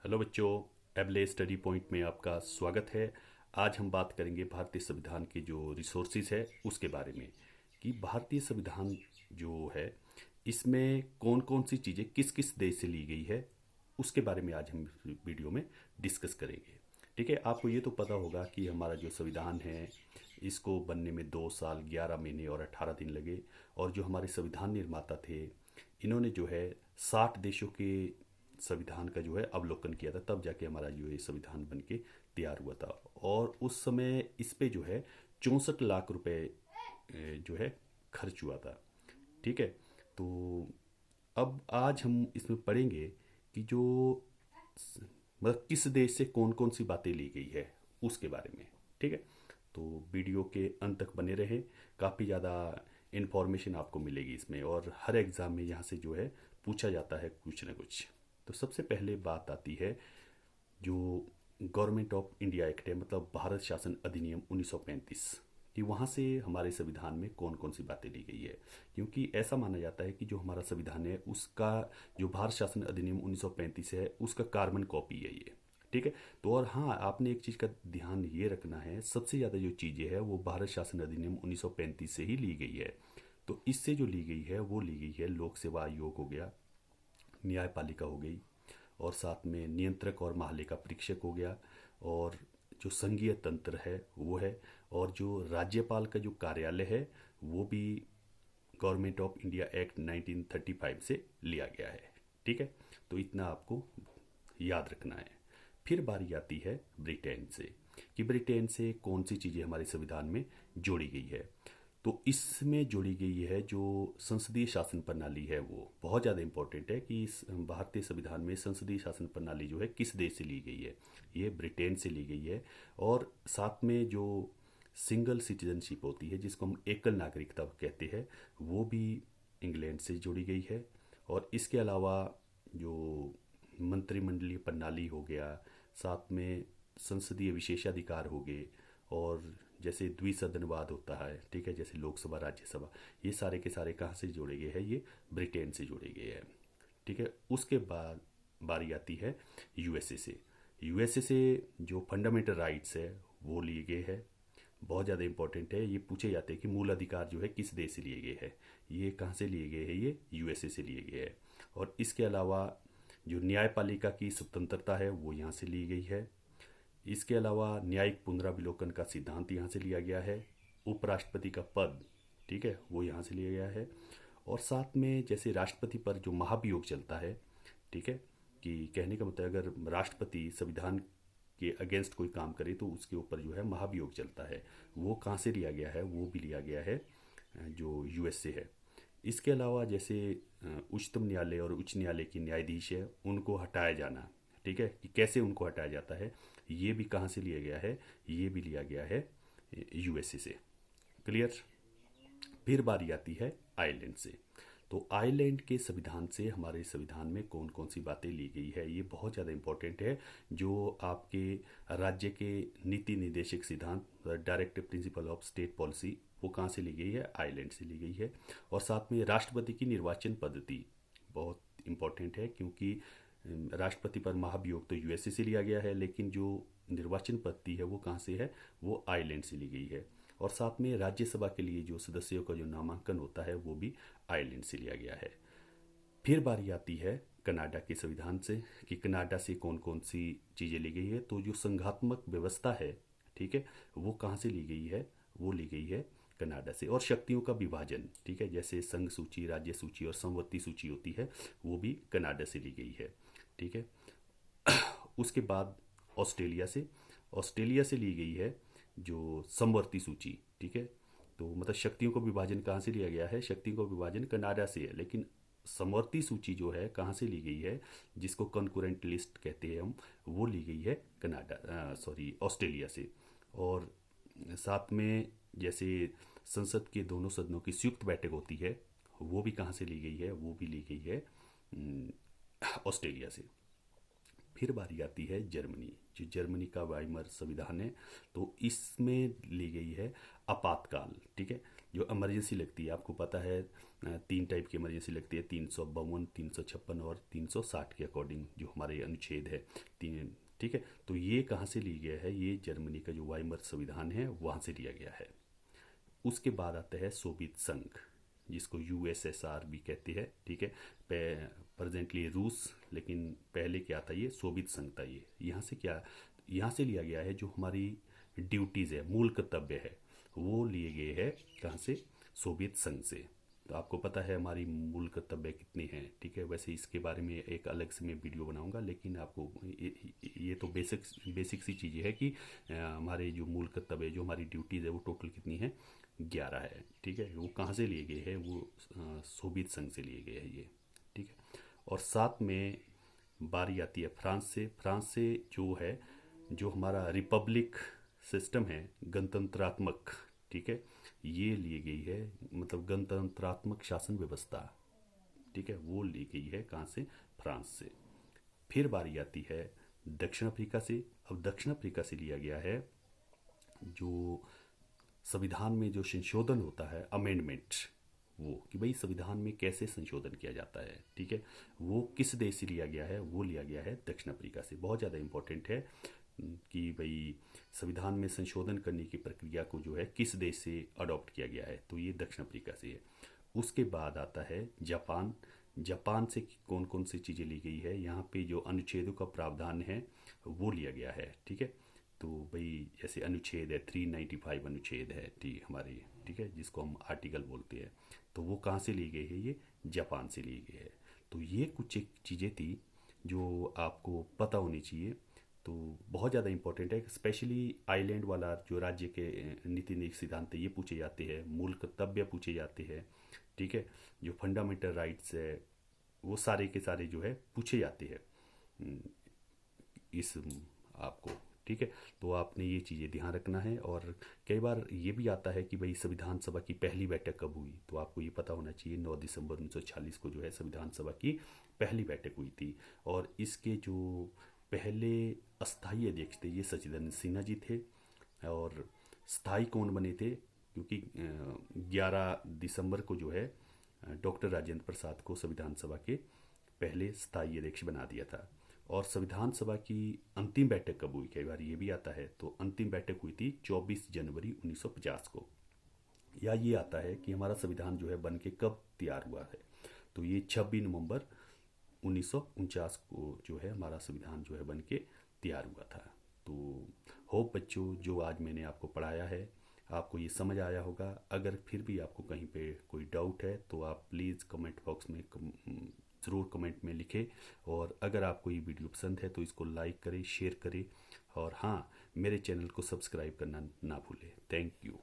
Hello बच्चों, एबले study point में आपका स्वागत है। आज हम बात करेंगे भारतीय संविधान के जो रिसोर्सेज है उसके बारे में कि भारतीय संविधान जो है इसमें कौन कौन सी चीज़ें किस किस देश से ली गई है उसके बारे में आज हम वीडियो में डिस्कस करेंगे। ठीक है, आपको ये तो पता होगा कि हमारा जो संविधान है इसको बनने में 2 साल 11 महीने और 18 दिन लगे। और जो हमारे संविधान निर्माता थे इन्होंने जो है 60 देशों के संविधान का जो है अवलोकन किया था, तब जाके हमारा जो है संविधान बन के तैयार हुआ था। और उस समय इस पे जो है 64 लाख रुपए जो है खर्च हुआ था। ठीक है, तो अब आज हम इसमें पढ़ेंगे कि जो मतलब किस देश से कौन कौन सी बातें ली गई है उसके बारे में। ठीक है, तो वीडियो के अंत तक बने रहें। काफ़ी ज़्यादा इन्फॉर्मेशन आपको मिलेगी इसमें, और हर एग्ज़ाम में यहाँ से जो है पूछा जाता है कुछ ना कुछ। तो सबसे पहले बात आती है जो गवर्नमेंट ऑफ इंडिया एक्ट है, मतलब भारत शासन अधिनियम 1935, कि वहाँ से हमारे संविधान में कौन कौन सी बातें ली गई है। क्योंकि ऐसा माना जाता है कि जो हमारा संविधान है उसका जो भारत शासन अधिनियम 1935 है उसका कार्बन कॉपी है ये। ठीक है, तो और हाँ, आपने एक चीज़ का ध्यान ये रखना है, सबसे ज़्यादा जो चीज़ें है वो भारत शासन अधिनियम 1935 से ही ली गई है। तो इससे जो ली गई है वो ली गई है लोक सेवा आयोग हो गया, न्यायपालिका हो गई, और साथ में नियंत्रक और महालेखा परीक्षक हो गया, और जो संघीय तंत्र है वो है, और जो राज्यपाल का जो कार्यालय है वो भी गवर्नमेंट ऑफ इंडिया एक्ट 1935 से लिया गया है। ठीक है, तो इतना आपको याद रखना है। फिर बारी आती है ब्रिटेन से, कि ब्रिटेन से कौन सी चीज़ें हमारे संविधान में जोड़ी गई है। तो इसमें जोड़ी गई है जो संसदीय शासन प्रणाली है, वो बहुत ज़्यादा इम्पोर्टेंट है कि इस भारतीय संविधान में संसदीय शासन प्रणाली जो है किस देश से ली गई है। ये ब्रिटेन से ली गई है। और साथ में जो सिंगल सिटीजनशिप होती है जिसको हम एकल नागरिकता कहते हैं, वो भी इंग्लैंड से जोड़ी गई है। और इसके अलावा जो मंत्रिमंडलीय प्रणाली हो गया, साथ में संसदीय विशेषाधिकार हो गए, और जैसे द्विसदनवाद होता है, ठीक है, जैसे लोकसभा राज्यसभा, ये सारे के सारे कहाँ से जोड़े गए हैं, ये ब्रिटेन से जोड़े गए हैं। ठीक है, उसके बाद बारी आती है यूएसए से। यूएसए से जो फंडामेंटल राइट्स है वो लिए गए हैं। बहुत ज़्यादा इंपॉर्टेंट है, ये पूछे जाते हैं कि मूल अधिकार जो है किस देश से लिए गए हैं। ये कहाँ से लिए गए हैं, ये यूएसए से लिए गए हैं। और इसके अलावा जो न्यायपालिका की स्वतंत्रता है वो यहाँ से ली गई है। इसके अलावा न्यायिक पुनरावलोकन का सिद्धांत यहाँ से लिया गया है। उपराष्ट्रपति का पद, ठीक है, वो यहाँ से लिया गया है। और साथ में जैसे राष्ट्रपति पर जो महाभियोग चलता है, ठीक है, कि कहने का मतलब अगर राष्ट्रपति संविधान के अगेंस्ट कोई काम करे तो उसके ऊपर जो है महाभियोग चलता है, वो कहाँ से लिया गया है, वो भी लिया गया है जो यूएस से है। इसके अलावा जैसे उच्चतम न्यायालय और उच्च न्यायालय की न्यायाधीश है उनको हटाया जाना, ठीक है, कि कैसे उनको हटाया जाता है, ये भी कहाँ से लिया गया है, ये भी लिया गया है यूएसए से। क्लियर। फिर बारी आती है आयरलैंड से। तो आयरलैंड के संविधान से हमारे संविधान में कौन कौन सी बातें ली गई है, ये बहुत ज़्यादा इंपॉर्टेंट है। जो आपके राज्य के नीति निर्देशक सिद्धांत, directive principle of state policy, वो कहाँ से ली गई है, आयरलैंड से ली गई है। और साथ में राष्ट्रपति की निर्वाचन पद्धति बहुत इंपॉर्टेंट है, क्योंकि राष्ट्रपति पर महाभियोग तो यूएसए से लिया गया है, लेकिन जो निर्वाचन पद्धति है वो कहाँ से है, वो आयरलैंड से ली गई है। और साथ में राज्यसभा के लिए जो सदस्यों का जो नामांकन होता है वो भी आयरलैंड से लिया गया है। फिर बारी आती है कनाडा के संविधान से, कि कनाडा से कौन कौन सी चीज़ें ली गई है। तो जो संघात्मक व्यवस्था है, ठीक है, वो कहाँ से ली गई है, वो ली गई है कनाडा से। और शक्तियों का विभाजन, ठीक है, जैसे संघ सूची, राज्य सूची और संवत्ती सूची होती है, वो भी कनाडा से ली गई है। ठीक है, उसके बाद ऑस्ट्रेलिया से, ऑस्ट्रेलिया से ली गई है जो समवर्ती सूची। ठीक है, तो मतलब शक्तियों का विभाजन कहाँ से लिया गया है, शक्तियों का विभाजन कनाडा से है, लेकिन समवर्ती सूची जो है कहाँ से ली गई है, जिसको कंकरेंट लिस्ट कहते हैं हम, वो ली गई है कनाडा, सॉरी, ऑस्ट्रेलिया से। और साथ में जैसे संसद के दोनों सदनों की संयुक्त बैठक होती है, वो भी कहाँ से ली गई है, वो भी ली गई है ऑस्ट्रेलिया से। फिर बारी आती है जर्मनी, जो जर्मनी का वाइमर संविधान है। तो इसमें ली गई है आपातकाल, ठीक है, जो इमरजेंसी लगती है। आपको पता है 3 टाइप की इमरजेंसी लगती है, 352, 356 और 360 के अकॉर्डिंग जो हमारे अनुच्छेद है तीन, ठीक है। तो ये कहाँ से ली गया है? ये जर्मनी का जो वाइमर संविधान है वहाँ से लिया गया है। उसके बाद आता है सोवियत संघ, जिसको यूएसएसआर भी कहते हैं, ठीक है। प्रेजेंटली रूस, लेकिन पहले क्या था? ये सोवियत संघ था। ये यहाँ से लिया गया है। जो हमारी ड्यूटीज़ है, मूल कर्तव्य है, वो लिए गए हैं कहाँ से? सोवियत संघ से। तो आपको पता है हमारी मूल कर्तव्य कितने हैं, ठीक है। वैसे इसके बारे में एक अलग से मैं वीडियो बनाऊंगा, लेकिन आपको ये तो बेसिक सी चीज़ें है कि हमारे जो मूल कर्तव्य, जो हमारी ड्यूटीज़ है, वो टोटल कितनी है? 11 है, ठीक है। वो कहाँ से लिए गए हैं? वो सोवियत संघ से लिए गए हैं ये, ठीक है। और साथ में बारी आती है फ्रांस से। फ्रांस से जो है, जो हमारा रिपब्लिक सिस्टम है, गणतंत्रात्मक, ठीक है, ये ली गई है, मतलब गणतंत्रात्मक शासन व्यवस्था, ठीक है, वो ली गई है कहाँ से? फ्रांस से। फिर बारी आती है दक्षिण अफ्रीका से। अब दक्षिण अफ्रीका से लिया गया है जो संविधान में जो संशोधन होता है, अमेंडमेंट, वो कि भाई संविधान में कैसे संशोधन किया जाता है, ठीक है, वो किस देश से लिया गया है? वो लिया गया है दक्षिण अफ्रीका से। बहुत ज़्यादा इंपॉर्टेंट है कि भाई संविधान में संशोधन करने की प्रक्रिया को जो है किस देश से अडॉप्ट किया गया है, तो ये दक्षिण अफ्रीका से है। उसके बाद आता है जापान। जापान से कौन कौन सी चीज़ें ली गई है? यहाँ पे जो अनुच्छेदों का प्रावधान है वो लिया गया है, ठीक है। तो भाई जैसे अनुच्छेद है 395 अनुच्छेद है, ठीक हमारे, ठीक है, जिसको हम आर्टिकल बोलते हैं, तो वो कहाँ से ली गई है? ये जापान से ली गई है। तो ये कुछ एक चीज़ें थी जो आपको पता होनी चाहिए। तो बहुत ज़्यादा इंपॉर्टेंट है, स्पेशली आइलैंड वाला जो राज्य के नीति नीति सिद्धांत ये पूछे जाते हैं, मूल कर्तव्य पूछे जाते हैं, ठीक है, जो फंडामेंटल राइट्स है वो सारे के सारे जो है पूछे जाते हैं इस आपको, ठीक है। तो आपने ये चीज़ें ध्यान रखना है। और कई बार ये भी आता है कि भाई संविधान सभा की पहली बैठक कब हुई? तो आपको ये पता होना चाहिए 9 दिसंबर 1946 को जो है संविधान सभा की पहली बैठक हुई थी। और इसके जो पहले अस्थाई अध्यक्ष थे ये सच्चिदानंद सिन्हा जी थे। और स्थाई कौन बने थे? क्योंकि 11 दिसंबर को जो है डॉक्टर राजेंद्र प्रसाद को संविधान सभा के पहले स्थाई अध्यक्ष बना दिया था। और संविधान सभा की अंतिम बैठक कब हुई? कई बार ये भी आता है। तो अंतिम बैठक हुई थी 24 जनवरी 1950 को। या ये आता है कि हमारा संविधान जो है बन के कब तैयार हुआ है? तो ये 26 नवंबर 1949 को जो है हमारा संविधान जो है बन के तैयार हुआ था। तो होप बच्चों, जो आज मैंने आपको पढ़ाया है आपको ये समझ आया होगा। अगर फिर भी आपको कहीं पे कोई डाउट है तो आप प्लीज़ कमेंट बॉक्स में ज़रूर कमेंट में लिखें। और अगर आपको ये वीडियो पसंद है तो इसको लाइक करें, शेयर करें, और हाँ, मेरे चैनल को सब्सक्राइब करना ना भूलें। Thank you.